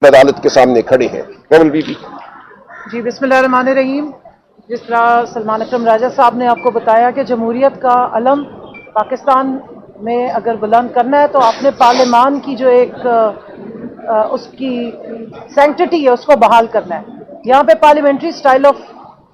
अदालत के सामने खड़े हैं। कमल बीबी। जी, बिस्मिल्लाहिर्रहमानिर्रहीम। जिस तरह सलमान अकरम राजा साहब ने आपको बताया कि जमहूरियत का अलम पाकिस्तान में अगर बुलंद करना है तो आपने पार्लियामान की जो एक उसकी सैंक्टिटी है उसको बहाल करना है। यहाँ पे पार्लियामेंट्री स्टाइल ऑफ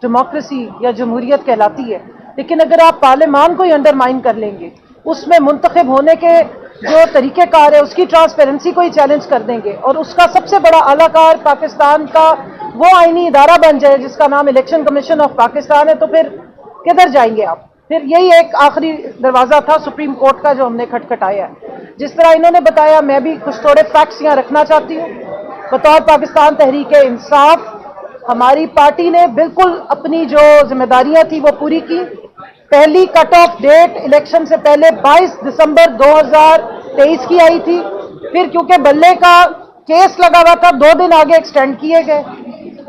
डेमोक्रेसी या जमहूरियत कहलाती है, लेकिन अगर आप पार्लियामान को ही अंडरमाइन कर लेंगे, उसमें मुंतखब होने के जो तरीक़ेकार है उसकी ट्रांसपेरेंसी को ही चैलेंज कर देंगे और उसका सबसे बड़ा आलाकार पाकिस्तान का वो आईनी इदारा बन जाए जिसका नाम इलेक्शन कमीशन ऑफ पाकिस्तान है, तो फिर किधर जाएंगे आप? फिर यही एक आखिरी दरवाज़ा था सुप्रीम कोर्ट का जो हमने खटखटाया है। जिस तरह इन्होंने बताया, मैं भी कुछ थोड़े फैक्ट्स यहाँ रखना चाहती हूँ। बतौर पाकिस्तान तहरीक इंसाफ, हमारी पार्टी ने बिल्कुल अपनी जो जिम्मेदारियां थी वो पूरी की। पहली कट ऑफ डेट इलेक्शन से पहले 22 दिसंबर 2023 की आई थी, फिर क्योंकि बल्ले का केस लगा हुआ था 2 दिन आगे एक्सटेंड किए गए।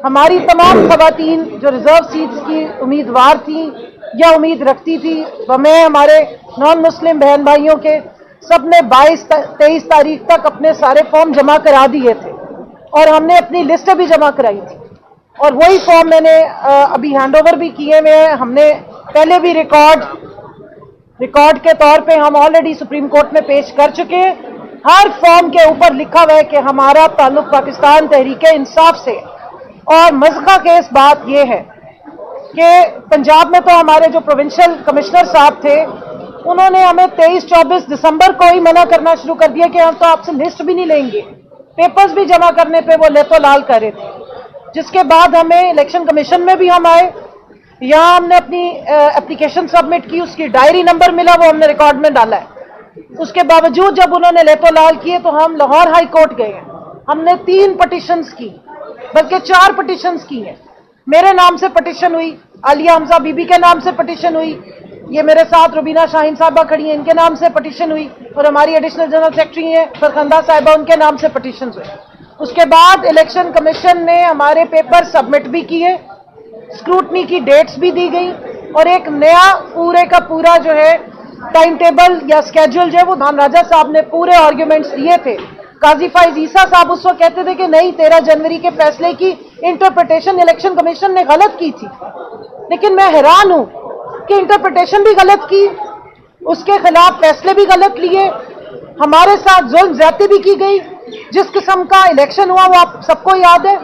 हमारी तमाम खवातीन जो रिजर्व सीट्स की उम्मीदवार थी या उम्मीद रखती थी, हमें हमारे नॉन मुस्लिम बहन भाइयों के सब ने 22-23 तारीख तक अपने सारे फॉर्म जमा करा दिए थे और हमने अपनी लिस्ट भी जमा कराई थी और वही फॉर्म मैंने अभी हैंड ओवर भी किए हुए हैं। हमने पहले भी रिकॉर्ड के तौर पे हम ऑलरेडी सुप्रीम कोर्ट में पेश कर चुके हैं। हर फॉर्म के ऊपर लिखा हुआ है कि हमारा ताल्लुक पाकिस्तान तहरीक इंसाफ से। और मज़का के इस बात यह है कि पंजाब में तो हमारे जो प्रोविंशियल कमिश्नर साहब थे उन्होंने हमें 23-24 दिसंबर को ही मना करना शुरू कर दिया कि हम तो आपसे लिस्ट भी नहीं लेंगे। पेपर्स भी जमा करने पे वो लेतो लाल कर रहे थे। जिसके बाद हमें इलेक्शन कमीशन में भी हम आए, यहाँ हमने अपनी एप्लीकेशन सबमिट की, उसकी डायरी नंबर मिला, वो हमने रिकॉर्ड में डाला है। उसके बावजूद जब उन्होंने लेतो लाल किए तो हम लाहौर हाई कोर्ट गए हैं। हमने 3 पटिशन्स की, बल्कि 4 पटिशन्स की हैं। मेरे नाम से पटिशन हुई, आलिया हमजा बीबी के नाम से पटिशन हुई, ये मेरे साथ रुबीना शाहीन साहबा खड़ी हैं, इनके नाम से पटिशन हुई, और हमारी एडिशनल जनरल सेक्रेटरी हैं फरखंदा साहिबा, उनके नाम से पटिशन हुए। उसके बाद इलेक्शन कमीशन ने हमारे पेपर सबमिट भी किए, स्क्रूटनी की डेट्स भी दी गई और एक नया पूरे का पूरा जो है टाइम टेबल या स्केड्यूल जो है वो धान राजा साहब ने पूरे आर्ग्यूमेंट्स दिए थे। काजी फाइज ईसा साहब उस वक्त कहते थे कि नहीं, 13 जनवरी के फैसले की इंटरप्रिटेशन इलेक्शन कमीशन ने गलत की थी, लेकिन मैं हैरान हूं कि इंटरप्रिटेशन भी गलत की, उसके खिलाफ फैसले भी गलत लिए, हमारे साथ जुल्म ज्यादती भी की गई। जिस किस्म का इलेक्शन हुआ वो आप सबको याद है,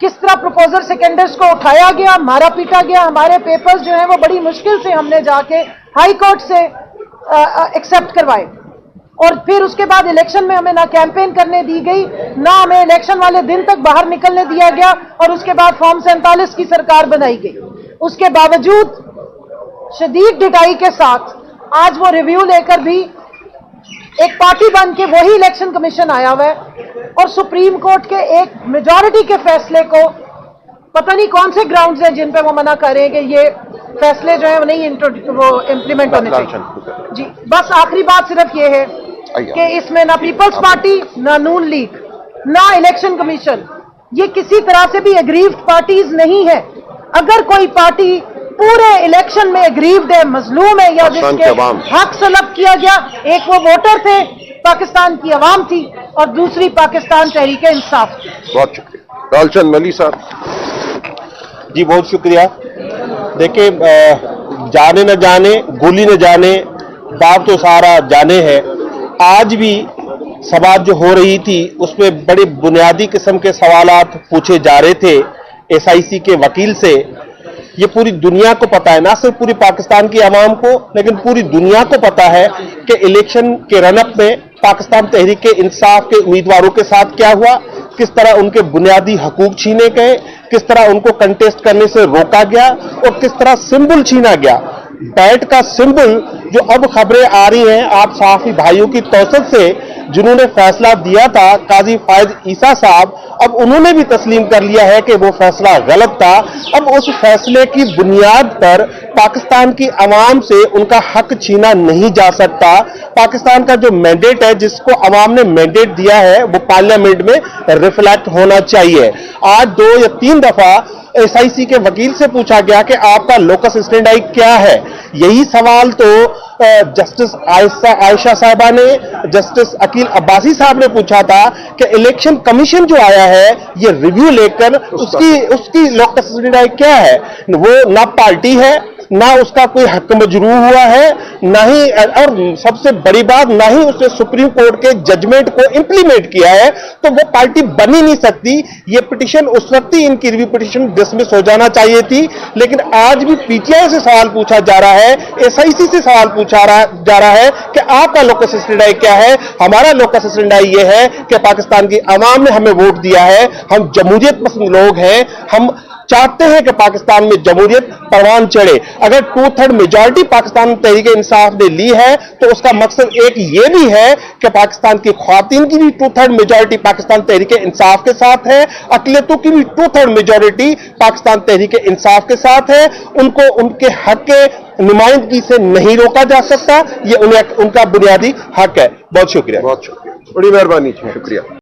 किस तरह प्रपोजल सेकेंडर्स को उठाया गया, मारा पीटा गया। हमारे पेपर्स जो हैं वो बड़ी मुश्किल से हमने जाके हाई कोर्ट से एक्सेप्ट करवाए और फिर उसके बाद इलेक्शन में हमें ना कैंपेन करने दी गई, ना हमें इलेक्शन वाले दिन तक बाहर निकलने दिया गया और उसके बाद फॉर्म 47 की सरकार बनाई गई। उसके बावजूद शदीद डिटाई के साथ आज वो रिव्यू लेकर भी एक पार्टी बन के वही इलेक्शन कमीशन आया हुआ है और सुप्रीम कोर्ट के एक मेजॉरिटी के फैसले को पता नहीं कौन से ग्राउंड्स हैं जिन पे वो मना कर रहे हैं कि ये फैसले जो है वो नहीं इम्प्लीमेंट होने चाहिए। जी, बस आखिरी बात सिर्फ ये है कि इसमें ना पीपल्स पार्टी, ना नून लीग, ना इलेक्शन कमीशन, ये किसी तरह से भी एग्रीव्ड पार्टीज नहीं है। अगर कोई पार्टी पूरे इलेक्शन में एग्रीव्ड है, मजलूम है या जिसके हक सलब किया गया, एक वो वोटर थे, पाकिस्तान की आवाम थी, और दूसरी पाकिस्तान तहरीक इंसाफ। बहुत शुक्रिया। लालचंद मली साहब। जी बहुत शुक्रिया। देखिए, जाने न जाने गोली न जाने बाप तो सारा जाने है। आज भी सवाल जो हो रही थी उसमें बड़े बुनियादी किस्म के सवालात पूछे जा रहे थे SIC के वकील से। ये पूरी दुनिया को पता है, ना सिर्फ पूरी पाकिस्तान की आवाम को लेकिन पूरी दुनिया को पता है कि इलेक्शन के रनअप में पाकिस्तान तहरीक इंसाफ के उम्मीदवारों के साथ क्या हुआ, किस तरह उनके बुनियादी हकूक छीने गए, किस तरह उनको कंटेस्ट करने से रोका गया और किस तरह सिंबल छीना गया। बैट का सिंबल जो अब खबरें आ रही हैं आप सहाफी भाइयों की तौसत से, जिन्होंने फैसला दिया था काजी फायज ईसा साहब, अब उन्होंने भी तस्लीम कर लिया है कि वो फैसला गलत था। अब उस फैसले की बुनियाद पर पाकिस्तान की आवाम से उनका हक छीना नहीं जा सकता। पाकिस्तान का जो मैंडेट है, जिसको आवाम ने मैंडेट दिया है, वो पार्लियामेंट में रिफ्लेक्ट होना चाहिए। आज 2 या 3 दफा SIC के वकील से पूछा गया कि आपका लोकस स्टैंडाई क्या है। यही सवाल तो जस्टिस आयशा साहबा ने, जस्टिस अकील अब्बासी साहब ने पूछा था कि इलेक्शन कमीशन जो आया है ये रिव्यू लेकर उसकी लोक राय क्या है। वो ना पार्टी है, ना उसका कोई हक मजरू हुआ है, ना ही, और सबसे बड़ी बात, ना ही उसने सुप्रीम कोर्ट के जजमेंट को इंप्लीमेंट किया है, तो वो पार्टी बन ही नहीं सकती। ये पिटीशन उस वक्त ही, इनकी रिव्यू पिटीशन डिसमिस हो जाना चाहिए थी। लेकिन आज भी पीटीआई से सवाल पूछा जा रहा है, एसआईसी से सवाल पूछा जा रहा है कि आपका लोकस स्टैंडाई क्या है। हमारा लोकस स्टैंडाई ये है कि पाकिस्तान की आवाम ने हमें वोट दिया है, हम जमहूरियत पसंद लोग हैं, हम चाहते हैं कि पाकिस्तान में जमहूरियत परवान चढ़े। अगर 2/3 मेजॉरिटी पाकिस्तान तहरीक इंसाफ ने ली है तो उसका मकसद एक ये भी है कि पाकिस्तान की ख्वातीन की भी 2/3 मेजॉरिटी पाकिस्तान तहरीक इंसाफ के साथ है, अक़लियतों की भी 2/3 मेजॉरिटी पाकिस्तान तहरीक इंसाफ के साथ है। उनको उनके हक के नुमाइंदगी से नहीं रोका जा सकता, ये उनका बुनियादी हक है। बहुत शुक्रिया। बहुत शुक्रिया, बड़ी मेहरबानी, शुक्रिया।